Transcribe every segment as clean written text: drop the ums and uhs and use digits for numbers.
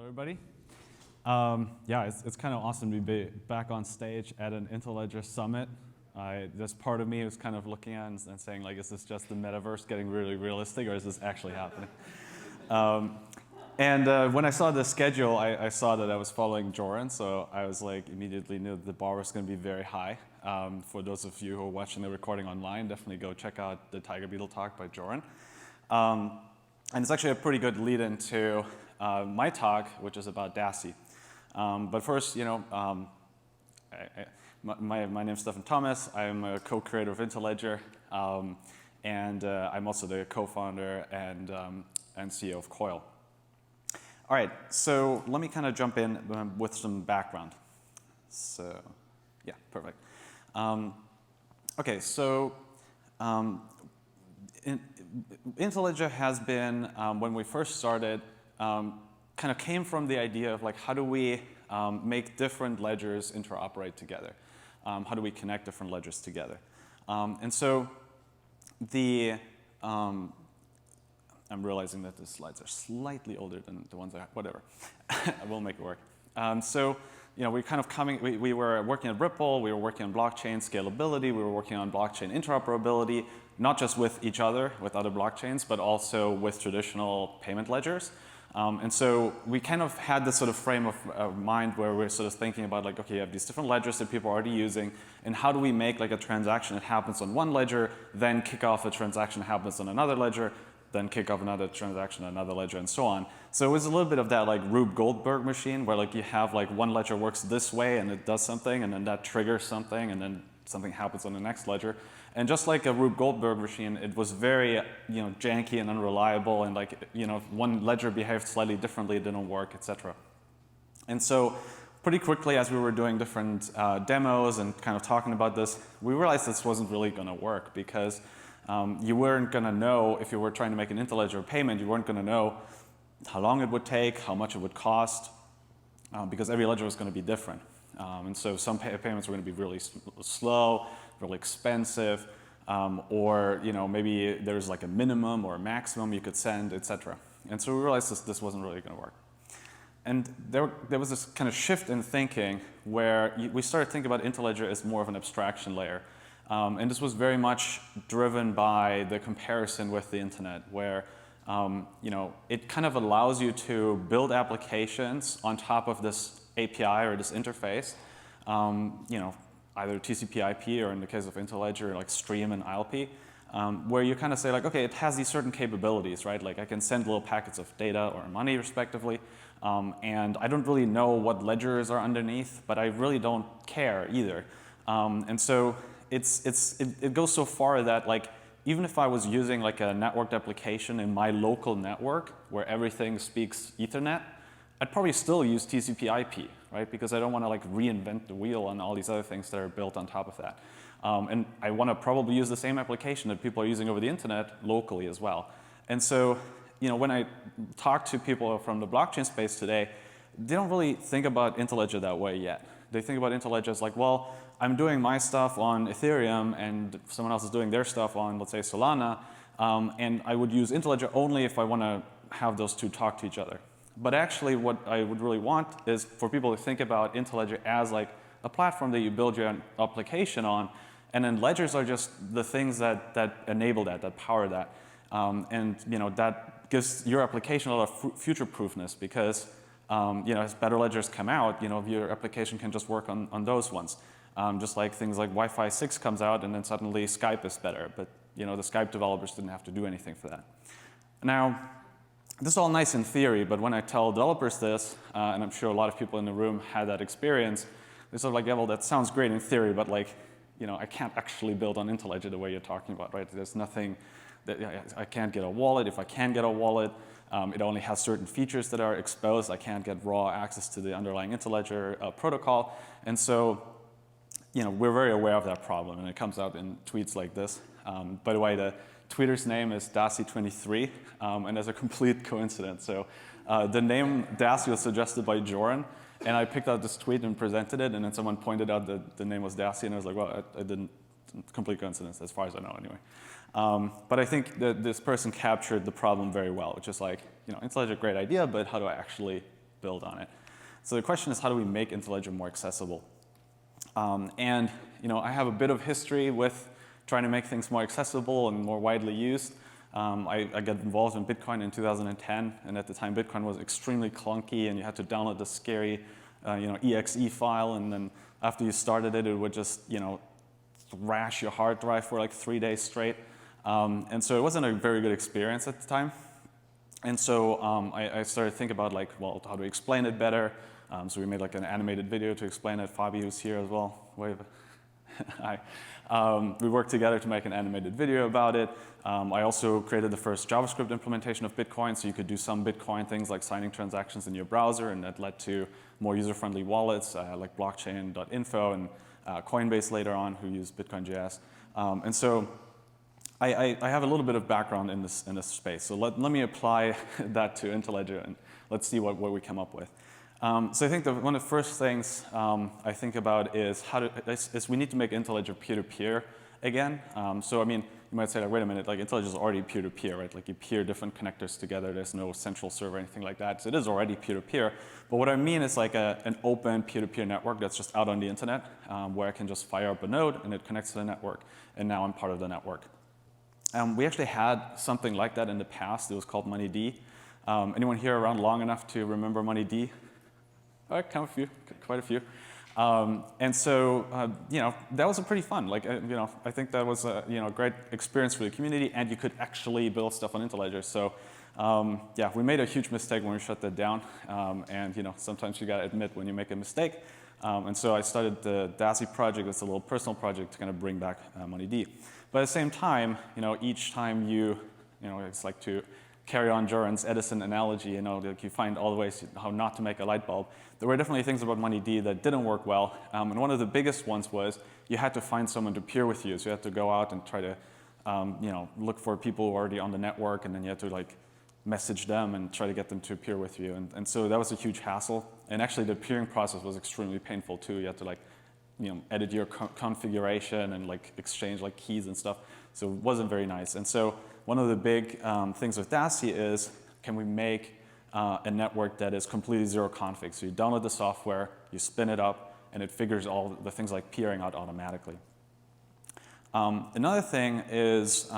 Everybody. Yeah, it's kind of awesome to be back on stage at an Interledger summit. This part of me was kind of looking at and saying, like, is this just the metaverse getting really realistic, or is this actually happening? When I saw the schedule, I saw that I was following Joran, so I was like, immediately knew that the bar was going to be very high. For those of you who are watching the recording online, definitely go check out the Tiger Beetle talk by Joran. And it's actually a pretty good lead into my talk, which is about Dassie. But first, my name is Stefan Thomas. I'm a co-creator of Interledger, and I'm also the co-founder and CEO of Coil. All right, so let me kind of jump in with some background. So, yeah, perfect. Okay, so Interledger has been, when we first started, kind of came from the idea of like, how do we make different ledgers interoperate together? How do we connect different ledgers together? And so I'm realizing that the slides are slightly older than the ones I have, whatever. I will make it work. So, we're kind of we were working at Ripple, we were working on blockchain scalability, we were working on blockchain interoperability, not just with each other, with other blockchains, but also with traditional payment ledgers. And so we kind of had this sort of frame of mind where we're sort of thinking about like, okay, you have these different ledgers that people are already using, and how do we make like a transaction that happens on one ledger, then kick off a transaction that happens on another ledger, then kick off another transaction on another ledger, and so on. So it was a little bit of that like Rube Goldberg machine where like you have like one ledger works this way and it does something, and then that triggers something, and then something happens on the next ledger. And just like a Rube Goldberg machine, it was very janky and unreliable, and like if one ledger behaved slightly differently, it didn't work, etc. And so pretty quickly, as we were doing different demos and kind of talking about this, we realized this wasn't really going to work because you weren't going to know, if you were trying to make an Interledger payment, you weren't going to know how long it would take, how much it would cost, because every ledger was going to be different. And so some payments were going to be really slow, really expensive, or maybe there's like a minimum or a maximum you could send, etc. And so we realized this wasn't really going to work. And there was this kind of shift in thinking where we started thinking about Interledger as more of an abstraction layer. And this was very much driven by the comparison with the internet, where it kind of allows you to build applications on top of this API or this interface, either TCP/IP or in the case of Interledger, like Stream and ILP, where you kind of say like, okay, it has these certain capabilities, right? Like I can send little packets of data or money, respectively, and I don't really know what ledgers are underneath, but I really don't care either. And so it goes so far that like even if I was using like a networked application in my local network where everything speaks Ethernet, I'd probably still use TCP/IP, right? Because I don't want to like reinvent the wheel on all these other things that are built on top of that. And I want to probably use the same application that people are using over the internet locally as well. And so, when I talk to people from the blockchain space today, they don't really think about Interledger that way yet. They think about Interledger as like, well, I'm doing my stuff on Ethereum and someone else is doing their stuff on, let's say, Solana, and I would use Interledger only if I want to have those two talk to each other. But actually, what I would really want is for people to think about Interledger as like a platform that you build your application on, and then ledgers are just the things that enable that power that. And that gives your application a lot of future-proofness because as better ledgers come out, your application can just work on those ones. Just like things like Wi-Fi 6 comes out and then suddenly Skype is better, but the Skype developers didn't have to do anything for that. Now, this is all nice in theory, but when I tell developers this, and I'm sure a lot of people in the room had that experience, they're sort of like, yeah, well, that sounds great in theory, but like, I can't actually build on Interledger the way you're talking about, right? There's nothing that I can't get a wallet. If I can get a wallet, it only has certain features that are exposed. I can't get raw access to the underlying Interledger protocol. And so, we're very aware of that problem, and it comes out in tweets like this. By the way, the tweeter's name is Dassie23, and there's a complete coincidence. So the name Dassie was suggested by Joran, and I picked out this tweet and presented it, and then someone pointed out that the name was Dassie, and I was like, well, I didn't, complete coincidence as far as I know anyway. But I think that this person captured the problem very well, which is like, Interledger, great idea, but how do I actually build on it. So the question is, how do we make Interledger more accessible? And I have a bit of history with trying to make things more accessible and more widely used. I got involved in Bitcoin in 2010, and at the time Bitcoin was extremely clunky, and you had to download the scary exe file, and then after you started it, it would just thrash your hard drive for like 3 days straight. And so it wasn't a very good experience at the time. And so I started to think about like, well, how do we explain it better? So we made like an animated video to explain it. Fabi, who's here as well. Wave. Hi. We worked together to make an animated video about it. I also created the first JavaScript implementation of Bitcoin, so you could do some Bitcoin things like signing transactions in your browser, and that led to more user-friendly wallets like blockchain.info and Coinbase later on, who use Bitcoin.js. And so I have a little bit of background in this space. So let me apply that to Interledger, and let's see what we come up with. So I think that one of the first things I think about is we need to make Interledger peer-to-peer again. So I mean, you might say, like, wait a minute, like Interledger is already peer-to-peer, right? Like you peer different connectors together. There's no central server or anything like that. So it is already peer-to-peer. But what I mean is like an open peer-to-peer network that's just out on the internet, where I can just fire up a node and it connects to the network. And now I'm part of the network. We actually had something like that in the past. It was called MoneyD. Anyone here around long enough to remember MoneyD? All right, quite a few. And so, that was pretty fun. Like, I think that was a great experience for the community, and you could actually build stuff on Interledger. So, yeah, we made a huge mistake when we shut that down. And sometimes you gotta admit when you make a mistake. And so I started the Dassie project. It's a little personal project to kind of bring back MoneyD. But at the same time, each time it's like to carry on Joran's Edison analogy, like you find all the ways how not to make a light bulb. There were definitely things about MoneyD that didn't work well. And one of the biggest ones was you had to find someone to peer with you. So you had to go out and try to, look for people who are already on the network, and then you had to like message them and try to get them to peer with you. And so that was a huge hassle. And actually the peering process was extremely painful too. You had to like, edit your configuration and like exchange like keys and stuff. So it wasn't very nice. And so one of the big things with Dassie is, can we make a network that is completely zero config? So you download the software, you spin it up, and it figures all the things like peering out automatically. Another thing is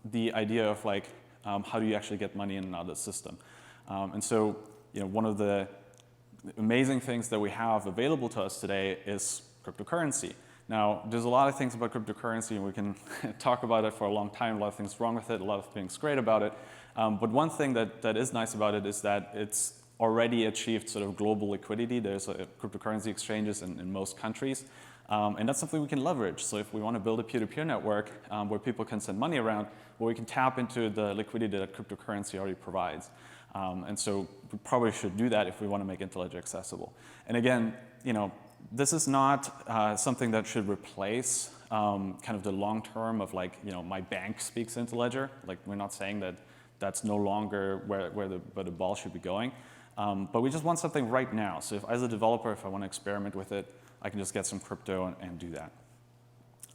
the idea of like, how do you actually get money in and out of the system? And so, one of the amazing things that we have available to us today is cryptocurrency. Now, there's a lot of things about cryptocurrency, and we can talk about it for a long time. A lot of things wrong with it, a lot of things great about it. But one thing that is nice about it is that it's already achieved sort of global liquidity. There's cryptocurrency exchanges in most countries. And that's something we can leverage. So if we want to build a peer-to-peer network where people can send money around, well, we can tap into the liquidity that cryptocurrency already provides. And so we probably should do that if we want to make Interledger accessible. And again, this is not something that should replace kind of the long term of like, my bank speaks Interledger. Like, we're not saying that that's no longer where the ball should be going. But we just want something right now. So if, as a developer, if I want to experiment with it, I can just get some crypto and do that.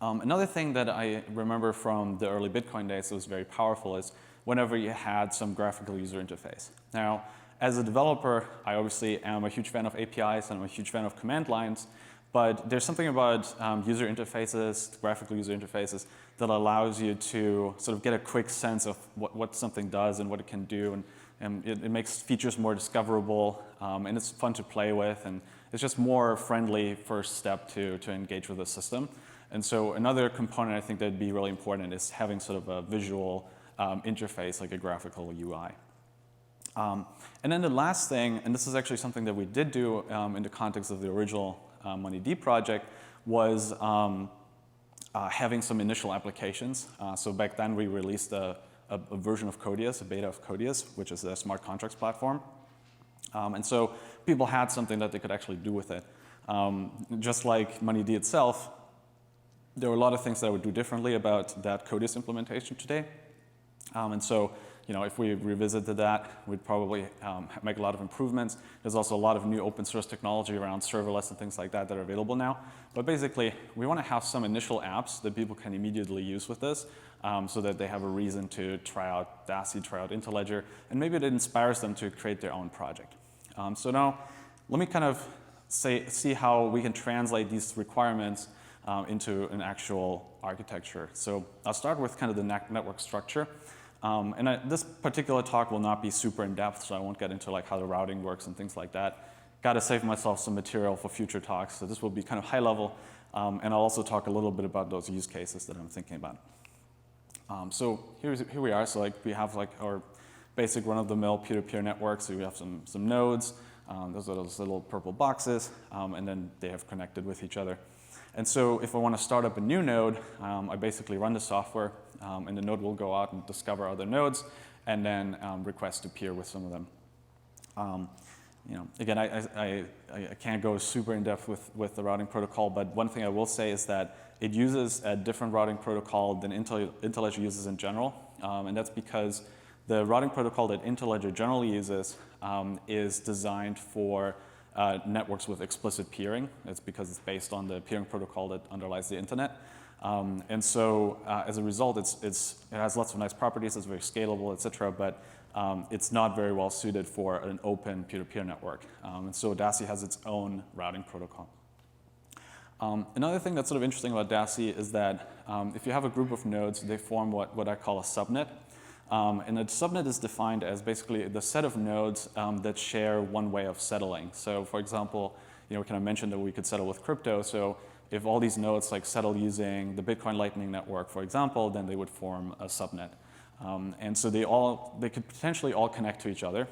Another thing that I remember from the early Bitcoin days that was very powerful is whenever you had some graphical user interface. Now, as a developer, I obviously am a huge fan of APIs and I'm a huge fan of command lines, but there's something about user interfaces, graphical user interfaces, that allows you to sort of get a quick sense of what something does and what it can do, and it makes features more discoverable, and it's fun to play with, and it's just more friendly first step to engage with the system. And so another component I think that would be really important is having sort of a visual interface, like a graphical UI. And then the last thing, and this is actually something that we did do in the context of the original MoneyD project, was having some initial applications. So back then we released a version of Codius, a beta of Codius, which is a smart contracts platform. And so people had something that they could actually do with it. Just like MoneyD itself, there were a lot of things that I would do differently about that Codius implementation today. And so, if we revisited that, we'd probably make a lot of improvements. There's also a lot of new open source technology around serverless and things like that are available now. But basically, we want to have some initial apps that people can immediately use with this, so that they have a reason to try out Dassie, try out Interledger, and maybe it inspires them to create their own project. So now let me kind of see how we can translate these requirements into an actual architecture. So I'll start with kind of the network structure. This particular talk will not be super in-depth, so I won't get into like how the routing works and things like that. Got to save myself some material for future talks, so this will be kind of high level, and I'll also talk a little bit about those use cases that I'm thinking about. So here we are. So like we have like our basic run-of-the-mill peer-to-peer network. So we have some nodes. Those are those little purple boxes, and then they have connected with each other. And so if I want to start up a new node, I basically run the software, and the node will go out and discover other nodes, and then request to peer with some of them. Again, I can't go super in depth with the routing protocol, but one thing I will say is that it uses a different routing protocol than Interledger uses in general, and that's because the routing protocol that Interledger generally uses is designed for networks with explicit peering. It's because it's based on the peering protocol that underlies the internet. And so as a result, it has lots of nice properties, it's very scalable, et cetera, but it's not very well suited for an open peer-to-peer network. And so Dassie has its own routing protocol. Another thing that's sort of interesting about Dassie is that if you have a group of nodes, they form what I call a subnet. And a subnet is defined as basically the set of nodes that share one way of settling. So for example, we kind of mentioned that we could settle with crypto. So if all these nodes like settle using the Bitcoin Lightning Network, for example, then they would form a subnet. And so they could potentially all connect to each other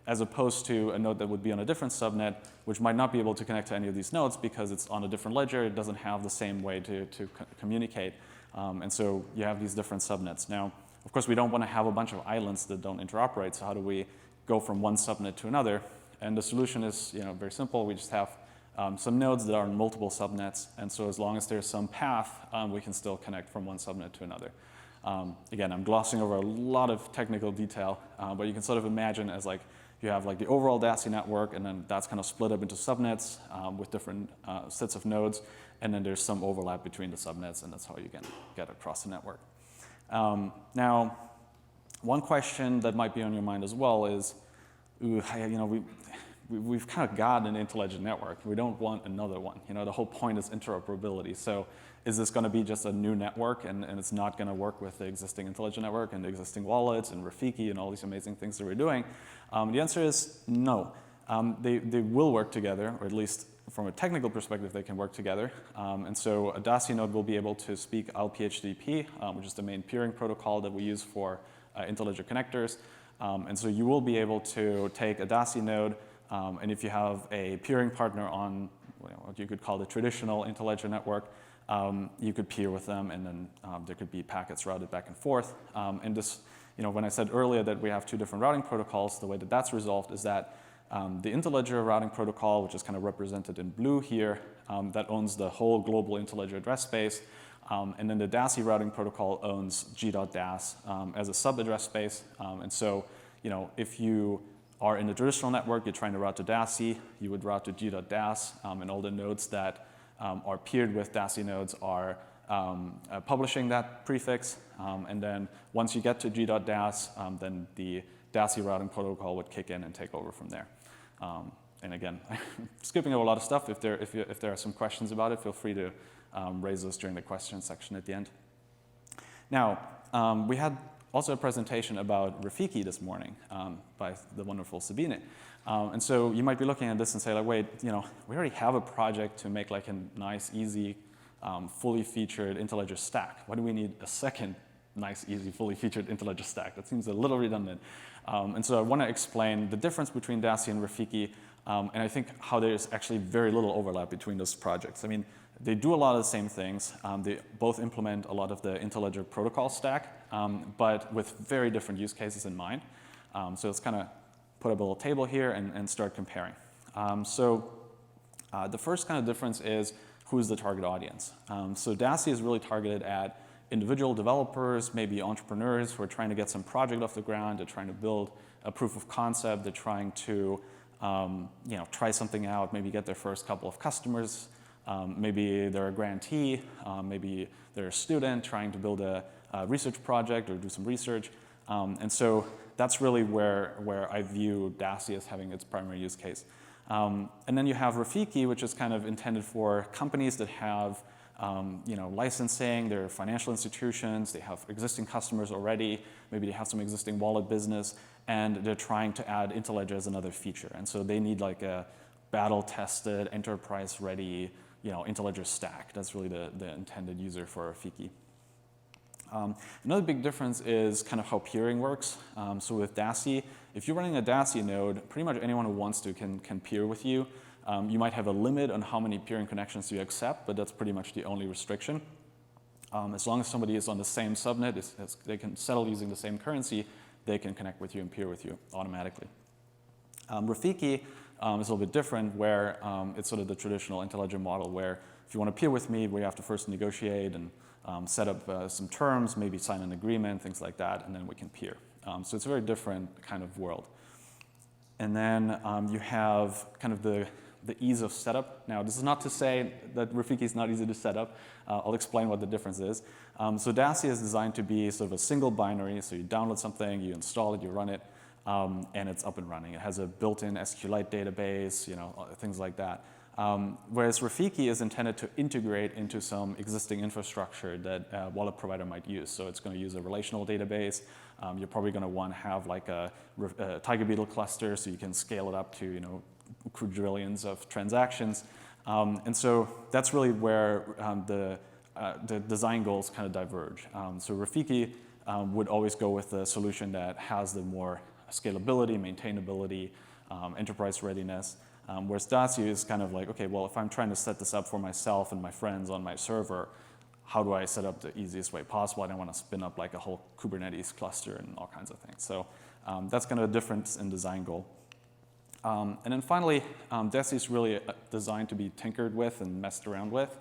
as opposed to a node that would be on a different subnet, which might not be able to connect to any of these nodes because it's on a different ledger. It doesn't have the same way to communicate. And so you have these different subnets. Now, of course, we don't want to have a bunch of islands that don't interoperate. So how do we go from one subnet to another? And the solution is very simple. We just have some nodes that are in multiple subnets. And so as long as there's some path, we can still connect from one subnet to another. Again, I'm glossing over a lot of technical detail, but you can sort of imagine as like you have like the overall Dassie network, and then that's kind of split up into subnets with different sets of nodes. And then there's some overlap between the subnets, and that's how you get across the network. Now, one question that might be on your mind as well is, we've kind of got an Interledger network. We don't want another one. The whole point is interoperability. So is this going to be just a new network, and it's not going to work with the existing Interledger network and the existing wallets and Rafiki and all these amazing things that we're doing? The answer is no. They will work together, or at least from a technical perspective, they can work together. And so a Dassie node will be able to speak LPHDP, which is the main peering protocol that we use for Interledger connectors. And so you will be able to take a Dassie node, and if you have a peering partner on what you could call the traditional Interledger network, you could peer with them, and then there could be packets routed back and forth. And this, when I said earlier that we have two different routing protocols, the way that that's resolved is that the Interledger routing protocol, which is kind of represented in blue here, that owns the whole global Interledger address space. And then the Dassie routing protocol owns g.das as a sub-address space. And so, if you are in the traditional network, you're trying to route to Dassie, you would route to g.das, and all the nodes that are peered with Dassie nodes are publishing that prefix. And then once you get to g.das, then the Dassie routing protocol would kick in and take over from there. And again, I'm skipping over a lot of stuff. If there are some questions about it, feel free to raise those during the question section at the end. Now, we had also a presentation about Rafiki this morning by the wonderful Sabine. And so you might be looking at this and say, like, wait, we already have a project to make like a nice, easy, fully featured Interledger stack. Why do we need a second nice, easy, fully featured Interledger stack? That seems a little redundant. And so I want to explain the difference between Dassie and Rafiki, and I think how there's actually very little overlap between those projects. I mean, they do a lot of the same things. They both implement a lot of the Interledger protocol stack, but with very different use cases in mind. So let's kind of put up a little table here and start comparing. The first kind of difference is who's the target audience. So Dassie is really targeted at individual developers, maybe entrepreneurs who are trying to get some project off the ground. They're trying to build a proof of concept. They're trying to try something out, maybe get their first couple of customers. Maybe they're a grantee. Maybe they're a student trying to build a research project or do some research. And so that's really where I view Dassie as having its primary use case. And then you have Rafiki, which is kind of intended for companies that have licensing, they're financial institutions, they have existing customers already, maybe they have some existing wallet business, and they're trying to add Interledger as another feature. And so they need like a battle-tested, enterprise-ready, Interledger stack. That's really the intended user for Rafiki. Another big difference is kind of how peering works. So with Dassie, if you're running a Dassie node, pretty much anyone who wants to can peer with you. You might have a limit on how many peering connections you accept, but that's pretty much the only restriction. As long as somebody is on the same subnet, they can settle using the same currency, they can connect with you and peer with you automatically. Rafiki is a little bit different, where it's sort of the traditional Interledger model, where if you want to peer with me, we have to first negotiate and set up some terms, maybe sign an agreement, things like that, and then we can peer. So it's a very different kind of world. And then you have kind of the ease of setup. Now, this is not to say that Rafiki is not easy to set up. I'll explain what the difference is. So Dassie is designed to be sort of a single binary. So you download something, you install it, you run it, and it's up and running. It has a built-in SQLite database, things like that. Whereas Rafiki is intended to integrate into some existing infrastructure that a wallet provider might use. So it's going to use a relational database. You're probably going to want to have like a Tiger Beetle cluster, so you can scale it up to quadrillions of transactions. And so that's really where the design goals kind of diverge. So Rafiki would always go with the solution that has the more scalability, maintainability, enterprise readiness. Whereas Dassie is kind of like, okay, well, if I'm trying to set this up for myself and my friends on my server, how do I set up the easiest way possible? I don't want to spin up like a whole Kubernetes cluster and all kinds of things. So that's kind of a difference in design goal. And then finally, Dassie is really designed to be tinkered with and messed around with.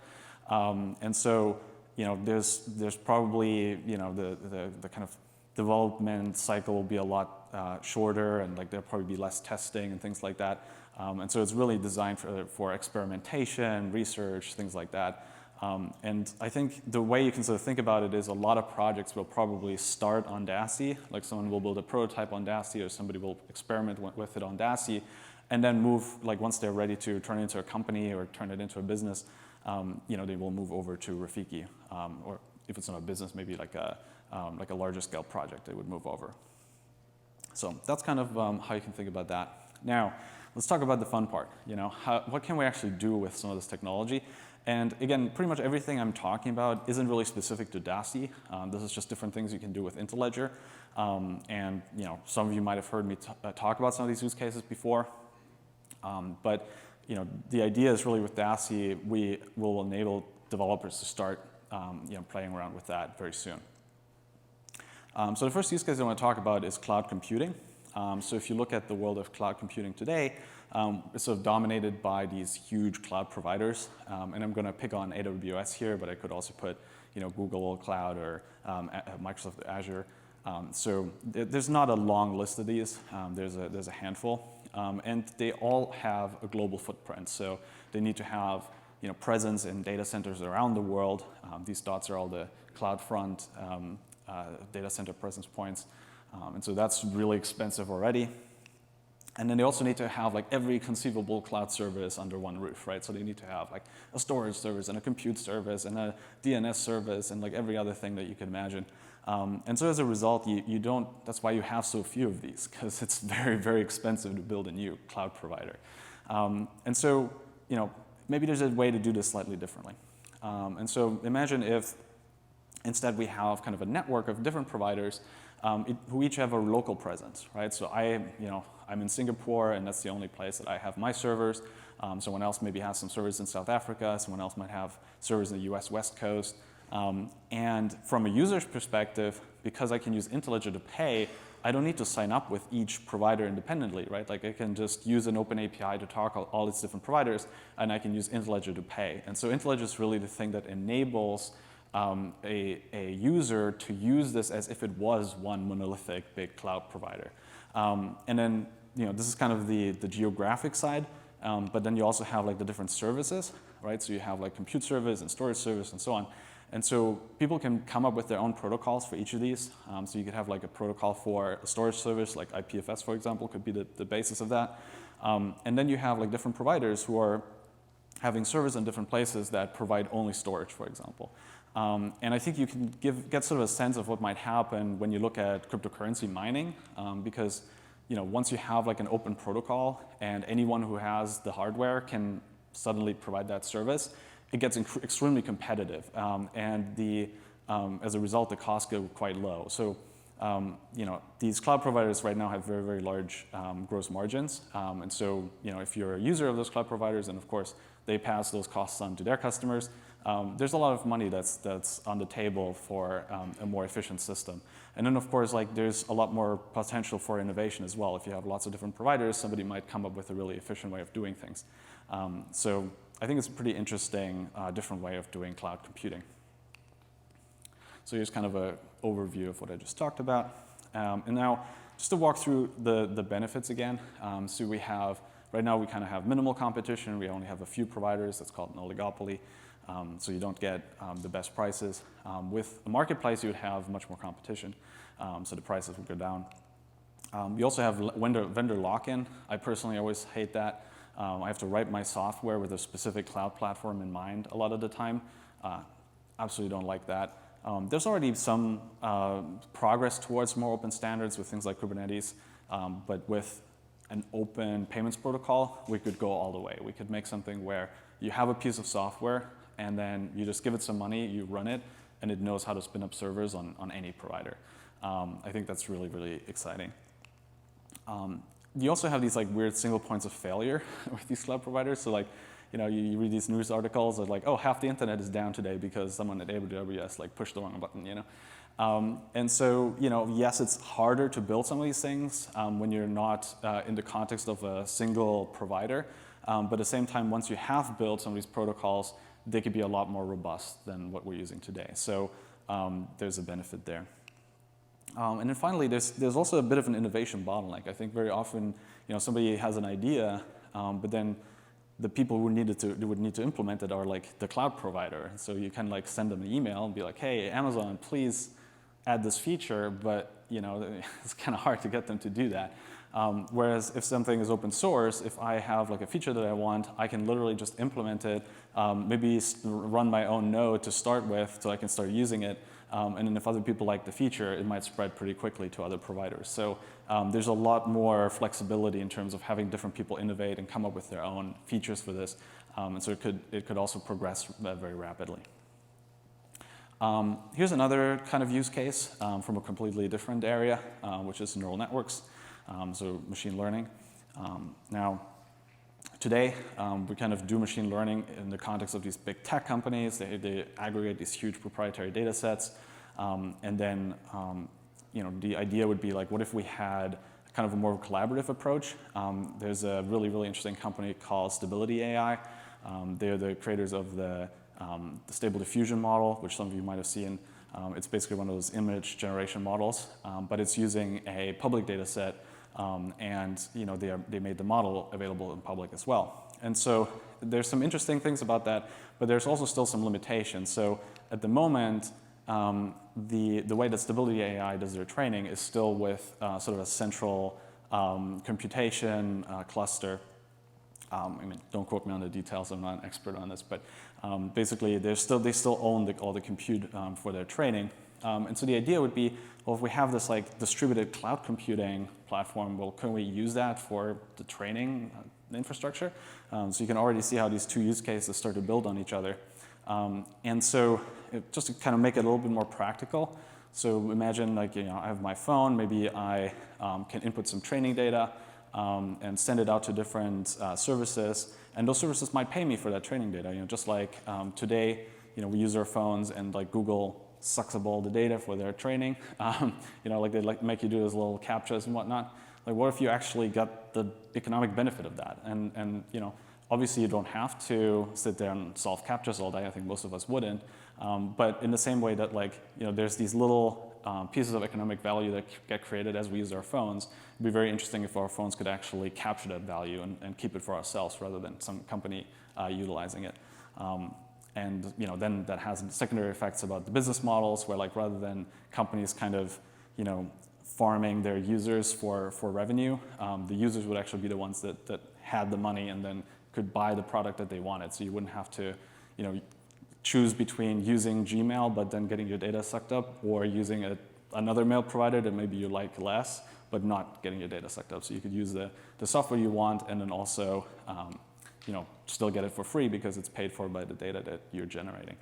And so, there's probably, the kind of development cycle will be a lot shorter, and like there'll probably be less testing and things like that. And so it's really designed for experimentation, research, things like that. And I think the way you can sort of think about it is a lot of projects will probably start on Dassie, like someone will build a prototype on Dassie or somebody will experiment with it on Dassie, and then move, like once they're ready to turn it into a company or turn it into a business, they will move over to Rafiki. Or if it's not a business, maybe like a larger scale project, they would move over. So that's kind of how you can think about that. Now, let's talk about the fun part. What can we actually do with some of this technology? And again, pretty much everything I'm talking about isn't really specific to Dassie. This is just different things you can do with Interledger. And some of you might have heard me talk about some of these use cases before. But the idea is really with Dassie, we will enable developers to start playing around with that very soon. So the first use case I want to talk about is cloud computing. So if you look at the world of cloud computing today, it's sort of dominated by these huge cloud providers. And I'm going to pick on AWS here, but I could also put Google Cloud or Microsoft Azure. So there's not a long list of these. There's a handful. And they all have a global footprint. So they need to have presence in data centers around the world. These dots are all the CloudFront data center presence points. And so that's really expensive already. And then they also need to have like every conceivable cloud service under one roof, right? So they need to have like a storage service and a compute service and a DNS service and like every other thing that you can imagine. And so as a result, you don't, that's why you have so few of these, because it's very, very expensive to build a new cloud provider. And so, maybe there's a way to do this slightly differently. And so imagine if instead we have kind of a network of different providers who each have a local presence, right? So I'm in Singapore, and that's the only place that I have my servers. Someone else maybe has some servers in South Africa. Someone else might have servers in the US West Coast. And from a user's perspective, because I can use Interledger to pay, I don't need to sign up with each provider independently, right? Like I can just use an open API to talk all these different providers, and I can use Interledger to pay. And so Interledger is really the thing that enables a user to use this as if it was one monolithic big cloud provider. And then this is kind of the geographic side, but then you also have like the different services, right? So you have like compute service and storage service and so on. And so people can come up with their own protocols for each of these. So you could have like a protocol for a storage service, like IPFS, for example, could be the basis of that. And then you have like different providers who are having servers in different places that provide only storage, for example. And I think you can get sort of a sense of what might happen when you look at cryptocurrency mining, because once you have like an open protocol and anyone who has the hardware can suddenly provide that service, it gets extremely competitive, and as a result, the costs go quite low. So, these cloud providers right now have very, very large gross margins, and so, if you're a user of those cloud providers, and of course they pass those costs on to their customers, there's a lot of money that's on the table for a more efficient system. And then, of course, like there's a lot more potential for innovation as well. If you have lots of different providers, somebody might come up with a really efficient way of doing things. So I think it's a pretty interesting, different way of doing cloud computing. So here's kind of an overview of what I just talked about. And now, just to walk through the benefits again. So right now we kind of have minimal competition. We only have a few providers. That's called an oligopoly. So you don't get the best prices. With a marketplace, you would have much more competition. So the prices would go down. You also have vendor lock-in. I personally always hate that. I have to write my software with a specific cloud platform in mind a lot of the time. Absolutely don't like that. There's already some progress towards more open standards with things like Kubernetes, but with an open payments protocol, we could go all the way. We could make something where you have a piece of software, and then you just give it some money, you run it, and it knows how to spin up servers on any provider. I think that's really, really exciting. You also have these like weird single points of failure with these cloud providers. So like, you read these news articles that like, oh, half the internet is down today because someone at AWS like pushed the wrong button, And so, yes, it's harder to build some of these things when you're not in the context of a single provider. But at the same time, once you have built some of these protocols, they could be a lot more robust than what we're using today. So there's a benefit there. And then finally, there's also a bit of an innovation bottleneck. I think very often, somebody has an idea, but then the people who would need to implement it are like the cloud provider. So you can like send them an email and be like, hey, Amazon, please add this feature, but it's kind of hard to get them to do that. Whereas if something is open source, if I have like a feature that I want, I can literally just implement it, maybe run my own node to start with so I can start using it. And then if other people like the feature, it might spread pretty quickly to other providers. So there's a lot more flexibility in terms of having different people innovate and come up with their own features for this. And so it could also progress very rapidly. Here's another kind of use case from a completely different area, which is neural networks, so machine learning. Now, today, we kind of do machine learning in the context of these big tech companies. They aggregate these huge proprietary data sets. And then, the idea would be like, what if we had kind of a more collaborative approach? There's a really, really interesting company called Stability AI. They're the creators of the Stable Diffusion model, which some of you might have seen. It's basically one of those image generation models, but it's using a public data set, and they made the model available in public as well. And so there's some interesting things about that, but there's also still some limitations. So at the moment, the way that Stability AI does their training is still with sort of a central computation cluster. Don't quote me on the details. I'm not an expert on this, but basically, they still own all the compute for their training. And so the idea would be, well, if we have this like distributed cloud computing platform, well, can we use that for the training infrastructure? So you can already see how these two use cases start to build on each other. And so just to kind of make it a little bit more practical, so imagine like, I have my phone, maybe I can input some training data and send it out to different services, and those services might pay me for that training data. Just like today, we use our phones, and like Google sucks up all the data for their training. Like they make you do those little captchas and whatnot. Like, what if you actually got the economic benefit of that? And obviously you don't have to sit there and solve captchas all day. I think most of us wouldn't. But in the same way that there's these little pieces of economic value that get created as we use our phones, it'd be very interesting if our phones could actually capture that value and keep it for ourselves rather than some company utilizing it. And then that has secondary effects about the business models, where like rather than companies kind of farming their users for revenue, the users would actually be the ones that had the money and then could buy the product that they wanted. So you wouldn't have to choose between using Gmail but then getting your data sucked up, or using another mail provider that maybe you like less but not getting your data sucked up. So you could use the software you want and then also still get it for free because it's paid for by the data that you're generating.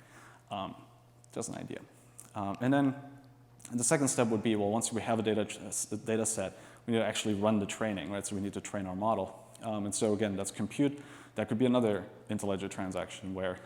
Just an idea. And then the second step would be, well, once we have a data set, we need to actually run the training, right? So we need to train our model. And so again, that's compute. That could be another Interledger transaction where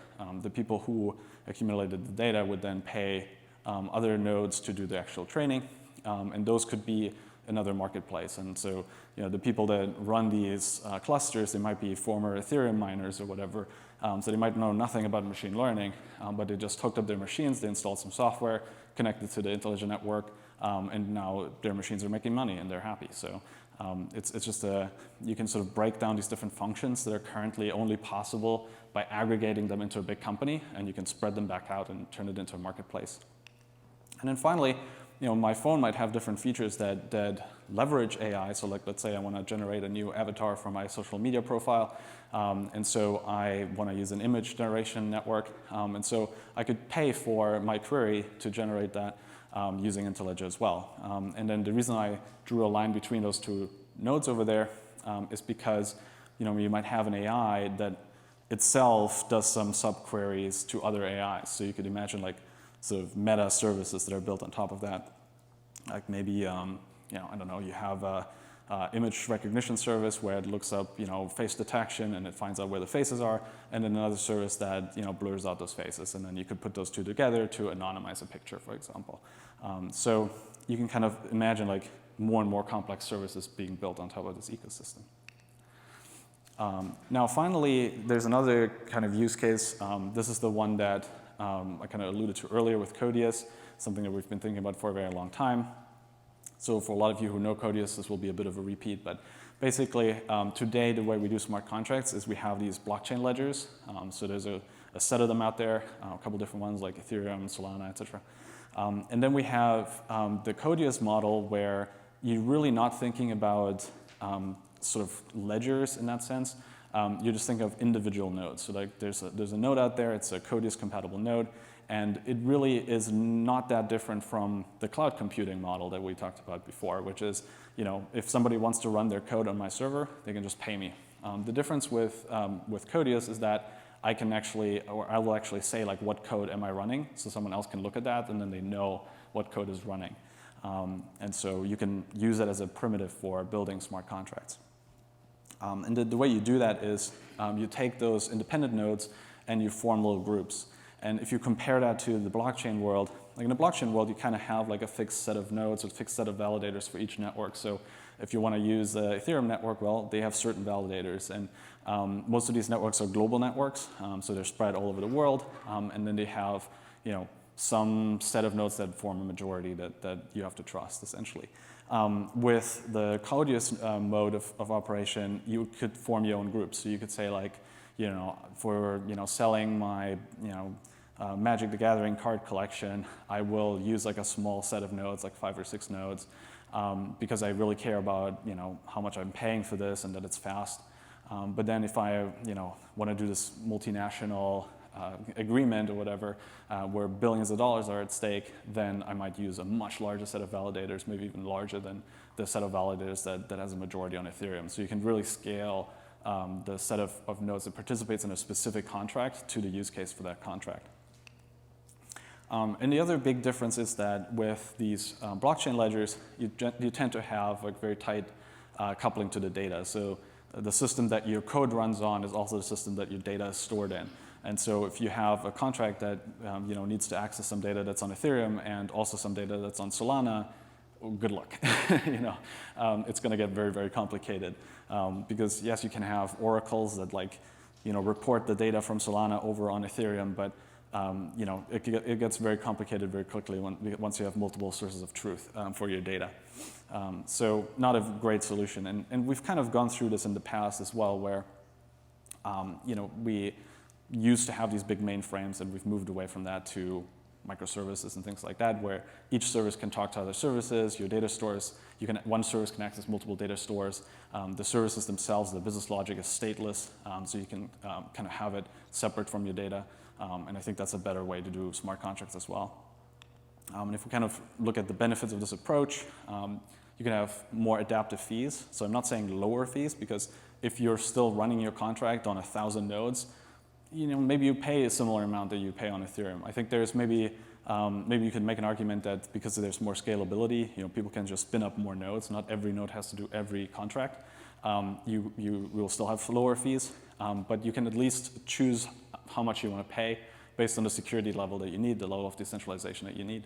the people who accumulated the data would then pay other nodes to do the actual training. And those could be another marketplace. And so the people that run these clusters, they might be former Ethereum miners or whatever. So they might know nothing about machine learning, but they just hooked up their machines, they installed some software, connected to the Interledger network, and now their machines are making money and they're happy. So it's just you can sort of break down these different functions that are currently only possible by aggregating them into a big company, and you can spread them back out and turn it into a marketplace. And then finally, my phone might have different features that leverage AI. So like, let's say I want to generate a new avatar for my social media profile. And so I want to use an image generation network. And so I could pay for my query to generate that using Interledger as well. And then the reason I drew a line between those two nodes over there is because you might have an AI that itself does some sub-queries to other AIs. So you could imagine like sort of meta services that are built on top of that. Like maybe, I don't know, you have a image recognition service where it looks up, face detection and it finds out where the faces are, and then another service that, blurs out those faces. And then you could put those two together to anonymize a picture, for example. So you can kind of imagine like more and more complex services being built on top of this ecosystem. Now, finally, there's another kind of use case. This is the one that I kind of alluded to earlier with Codius, something that we've been thinking about for a very long time. So for a lot of you who know Codius, this will be a bit of a repeat, but basically today the way we do smart contracts is we have these blockchain ledgers. So there's a set of them out there, a couple different ones like Ethereum, Solana, etc. And then we have the Codius model where you're really not thinking about sort of ledgers in that sense. You just think of individual nodes. So like there's a node out there, it's a Codius compatible node, and it really is not that different from the cloud computing model that we talked about before, which is, if somebody wants to run their code on my server, they can just pay me. The difference with Codius is that I will actually say like what code am I running, so someone else can look at that and then they know what code is running. And so you can use that as a primitive for building smart contracts. And the way you do that is you take those independent nodes and you form little groups. And if you compare that to the blockchain world, like in the blockchain world, you kind of have like a fixed set of nodes, a fixed set of validators for each network. So if you want to use the Ethereum network, well, they have certain validators. And most of these networks are global networks, so they're spread all over the world. And then they have, some set of nodes that form a majority that you have to trust, essentially. With the Codius mode of operation, you could form your own groups. So you could say like, for selling my Magic the Gathering card collection, I will use like a small set of nodes, like 5 or 6 nodes, because I really care about how much I'm paying for this and that it's fast. But then if I want to do this multinational agreement or whatever, where billions of dollars are at stake, then I might use a much larger set of validators, maybe even larger than the set of validators that has a majority on Ethereum. So you can really scale the set of nodes that participates in a specific contract to the use case for that contract. And the other big difference is that with these blockchain ledgers, you tend to have like very tight coupling to the data. So the system that your code runs on is also the system that your data is stored in. And so if you have a contract that needs to access some data that's on Ethereum and also some data that's on Solana, well, good luck. It's going to get very, very complicated because yes, you can have oracles that report the data from Solana over on Ethereum, but it gets very complicated very quickly once you have multiple sources of truth for your data. So not a great solution. And we've kind of gone through this in the past as well, where used to have these big mainframes, and we've moved away from that to microservices and things like that, where each service can talk to other services, your data stores. One service can access multiple data stores. The services themselves, the business logic is stateless, so you can kind of have it separate from your data. And I think that's a better way to do smart contracts as well. And if we kind of look at the benefits of this approach, you can have more adaptive fees. So I'm not saying lower fees, because if you're still running your contract on 1,000 nodes, maybe you pay a similar amount that you pay on Ethereum. I think there's maybe you could make an argument that because there's more scalability, people can just spin up more nodes. Not every node has to do every contract. You will still have lower fees, but you can at least choose how much you want to pay based on the security level that you need, the level of decentralization that you need.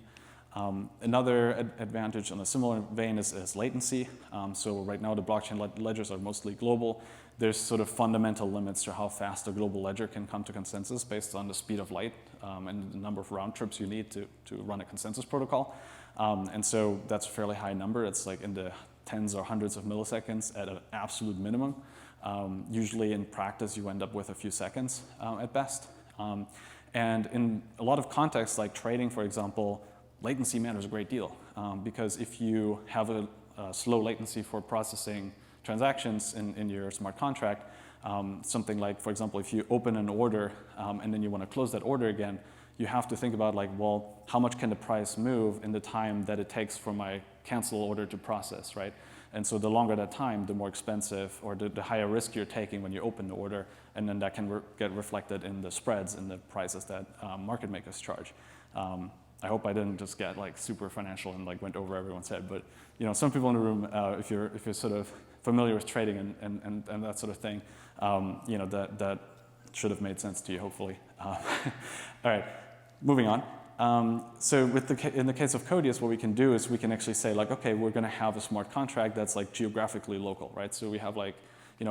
Another advantage on a similar vein is latency. So right now the blockchain ledgers are mostly global. There's sort of fundamental limits to how fast a global ledger can come to consensus based on the speed of light and the number of round trips you need to run a consensus protocol. And so that's a fairly high number. It's like in the tens or hundreds of milliseconds at an absolute minimum. Usually in practice you end up with a few seconds at best. And in a lot of contexts like trading, for example, latency matters a great deal because if you have a slow latency for processing transactions in your smart contract, something like, for example, if you open an order and then you want to close that order again, you have to think about how much can the price move in the time that it takes for my cancel order to process, right? And so the longer that time, the more expensive or the higher risk you're taking when you open the order, and then that can get reflected in the spreads and the prices that market makers charge. I hope I didn't just get super financial and went over everyone's head, but some people in the room, if you're sort of familiar with trading and that sort of thing, that should have made sense to you, hopefully. All right, moving on. So in the case of Codius, what we can do is we can actually say okay, we're going to have a smart contract that's geographically local, right? So we have a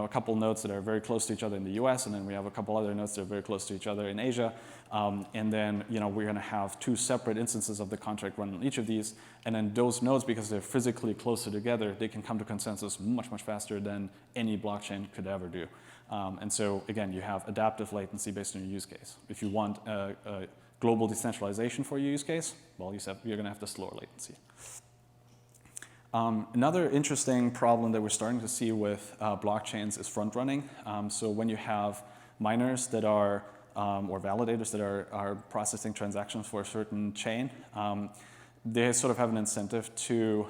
couple nodes that are very close to each other in the US, and then we have a couple other nodes that are very close to each other in Asia. And then we're going to have two separate instances of the contract run on each of these. And then those nodes, because they're physically closer together, they can come to consensus much, much faster than any blockchain could ever do. And so again, you have adaptive latency based on your use case. If you want a global decentralization for your use case, well, you're going to have the slower latency. Another interesting problem that we're starting to see with blockchains is front running. So when you have miners that are, or validators that are processing transactions for a certain chain, they sort of have an incentive to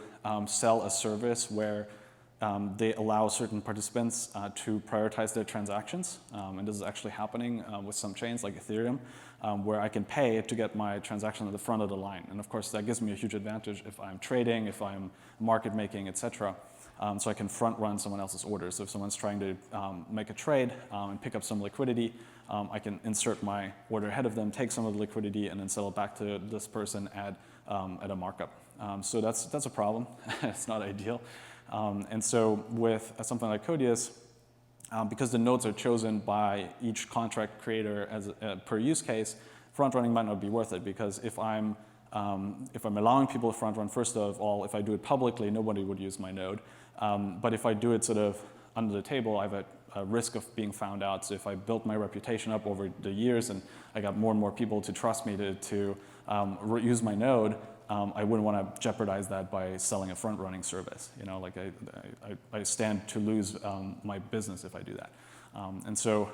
sell a service where they allow certain participants to prioritize their transactions. And this is actually happening with some chains like Ethereum, where I can pay to get my transaction at the front of the line. And of course, that gives me a huge advantage if I'm trading, if I'm market making, et cetera. So I can front run someone else's orders. So if someone's trying to make a trade and pick up some liquidity, I can insert my order ahead of them, take some of the liquidity, and then sell it back to this person at a markup. So that's a problem. It's not ideal. And so with something like Codius, because the nodes are chosen by each contract creator as per use case, front running might not be worth it, because if I'm allowing people to front run, first of all, if I do it publicly, nobody would use my node. But if I do it sort of under the table, I have a risk of being found out. So if I built my reputation up over the years and I got more and more people to trust me to use my node, I wouldn't want to jeopardize that by selling a front-running service. I stand to lose my business if I do that. And so,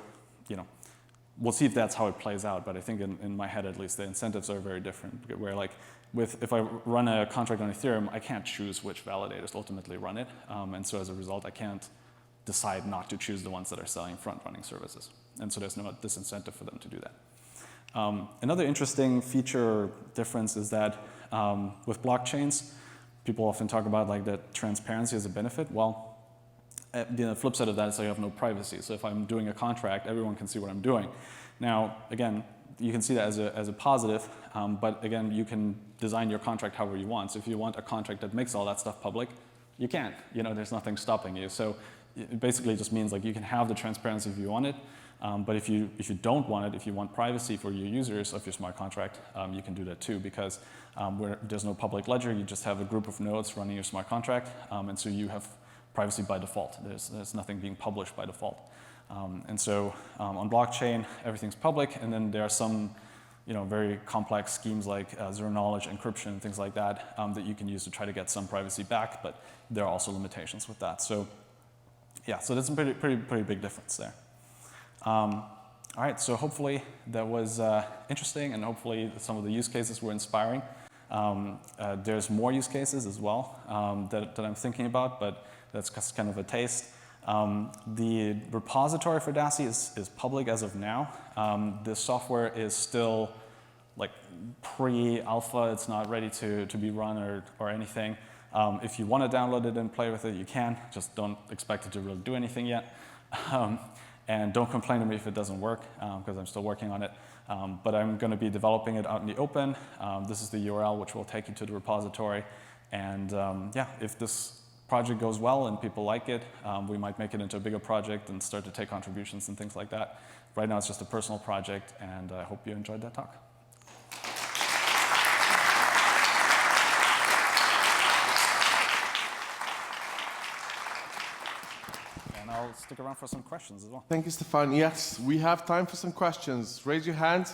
we'll see if that's how it plays out. But I think in my head, at least, the incentives are very different. Where if I run a contract on Ethereum, I can't choose which validators ultimately run it. And so as a result, I can't decide not to choose the ones that are selling front-running services. And so there's no disincentive for them to do that. Another interesting feature difference is that with blockchains, people often talk about that transparency as a benefit. Well, the flip side of that is you have no privacy. So if I'm doing a contract, everyone can see what I'm doing. Now, again, you can see that as a positive, but again, you can design your contract however you want. So if you want a contract that makes all that stuff public, you can't. There's nothing stopping you. So it basically just means you can have the transparency if you want it. But if you don't want it, if you want privacy for your users of your smart contract, you can do that too, because where there's no public ledger, you just have a group of nodes running your smart contract, and so you have privacy by default. There's nothing being published by default. And so on blockchain, everything's public, and then there are some very complex schemes like zero-knowledge encryption and things like that that you can use to try to get some privacy back, but there are also limitations with that. So yeah, so there's a pretty big difference there. All right, so hopefully that was interesting, and hopefully some of the use cases were inspiring. There's more use cases as well that I'm thinking about, but that's just kind of a taste. The repository for Dassie is public as of now. The software is still like pre-alpha. It's not ready to be run or anything. If you want to download it and play with it, you can. Just don't expect it to really do anything yet. And don't complain to me if it doesn't work, because I'm still working on it. But I'm going to be developing it out in the open. This is the URL which will take you to the repository. And yeah, if this project goes well and people like it, we might make it into a bigger project and start to take contributions and things like that. Right now it's just a personal project, and I hope you enjoyed that talk. And I'll stick around for some questions as well. Thank you, Stefan. Yes, we have time for some questions. Raise your hand.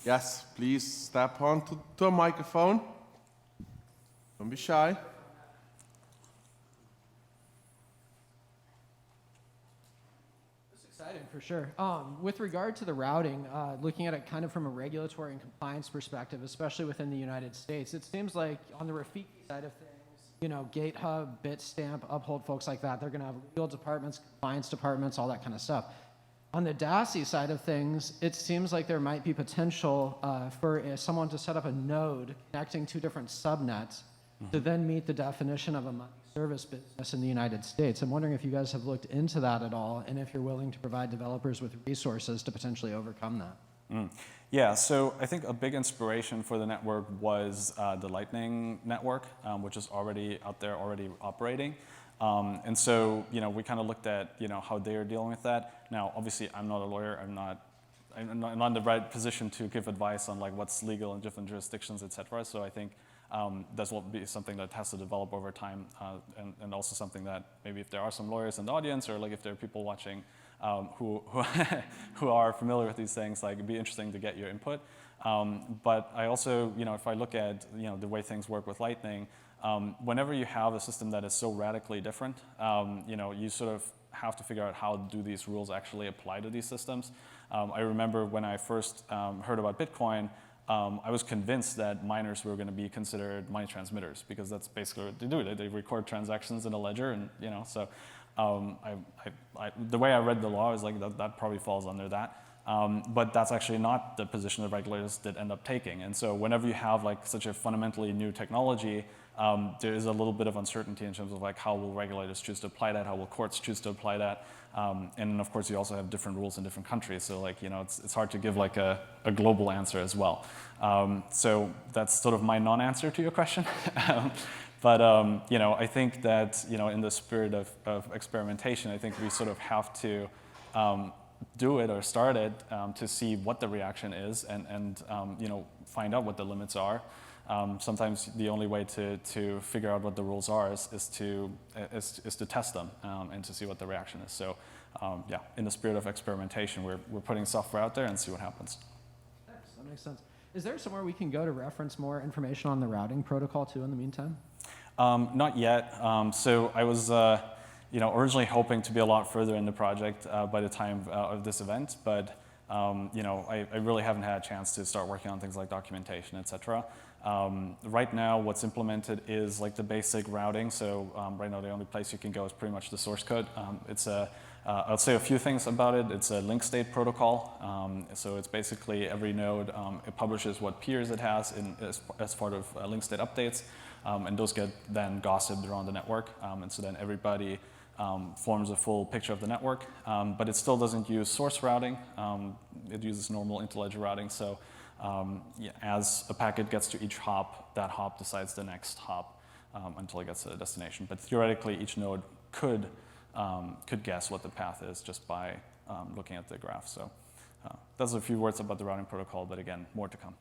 Yes, please step on to a microphone. Don't be shy. For sure. With regard to the routing, looking at it kind of from a regulatory and compliance perspective, especially within the United States, it seems like on the Rafiki side of things, GateHub, Bitstamp, Uphold, folks like that, they're going to have legal departments, compliance departments, all that kind of stuff. On the Dassie side of things, it seems like there might be potential for someone to set up a node connecting two different subnets to then meet the definition of a service business in the United States. I'm wondering if you guys have looked into that at all, and if you're willing to provide developers with resources to potentially overcome that. Yeah, so I think a big inspiration for the network was the Lightning Network, which is already out there, already operating. And so, we kind of looked at, how they are dealing with that. Now, obviously, I'm not a lawyer. I'm not in the right position to give advice on like what's legal in different jurisdictions, et cetera. So I think that's will be something that has to develop over time, and also something that maybe if there are some lawyers in the audience, or like if there are people watching who are familiar with these things, like it'd be interesting to get your input. But I also, if I look at the way things work with Lightning, whenever you have a system that is so radically different, you sort of have to figure out how do these rules actually apply to these systems. I remember when I first heard about Bitcoin, I was convinced that miners were going to be considered money transmitters, because that's basically what they do. They record transactions in a ledger, and so the way I read the law is like that probably falls under that. But that's actually not the position that regulators did end up taking. And so whenever you have like such a fundamentally new technology, there is a little bit of uncertainty in terms of like how will regulators choose to apply that, how will courts choose to apply that, and of course you also have different rules in different countries. So like it's hard to give like a global answer as well. So that's sort of my non-answer to your question. But I think that in the spirit of experimentation, I think we sort of have to do it or start it to see what the reaction is, and find out what the limits are. Sometimes the only way to figure out what the rules are is to test them and to see what the reaction is. So yeah, in the spirit of experimentation, we're putting software out there and see what happens. That makes sense. Is there somewhere we can go to reference more information on the routing protocol too in the meantime? Not yet. So I was originally hoping to be a lot further in the project by the time of this event, but I really haven't had a chance to start working on things like documentation, et cetera. Right now, what's implemented is like the basic routing. So right now, the only place you can go is pretty much the source code. I'll say a few things about it. It's a link state protocol. So it's basically every node, it publishes what peers it has as part of link state updates. And those get then gossiped around the network. And so then everybody forms a full picture of the network. But it still doesn't use source routing. It uses normal Interledger routing. So as a packet gets to each hop, that hop decides the next hop until it gets to the destination. But theoretically, each node could guess what the path is just by looking at the graph. So that's a few words about the routing protocol, but again, more to come.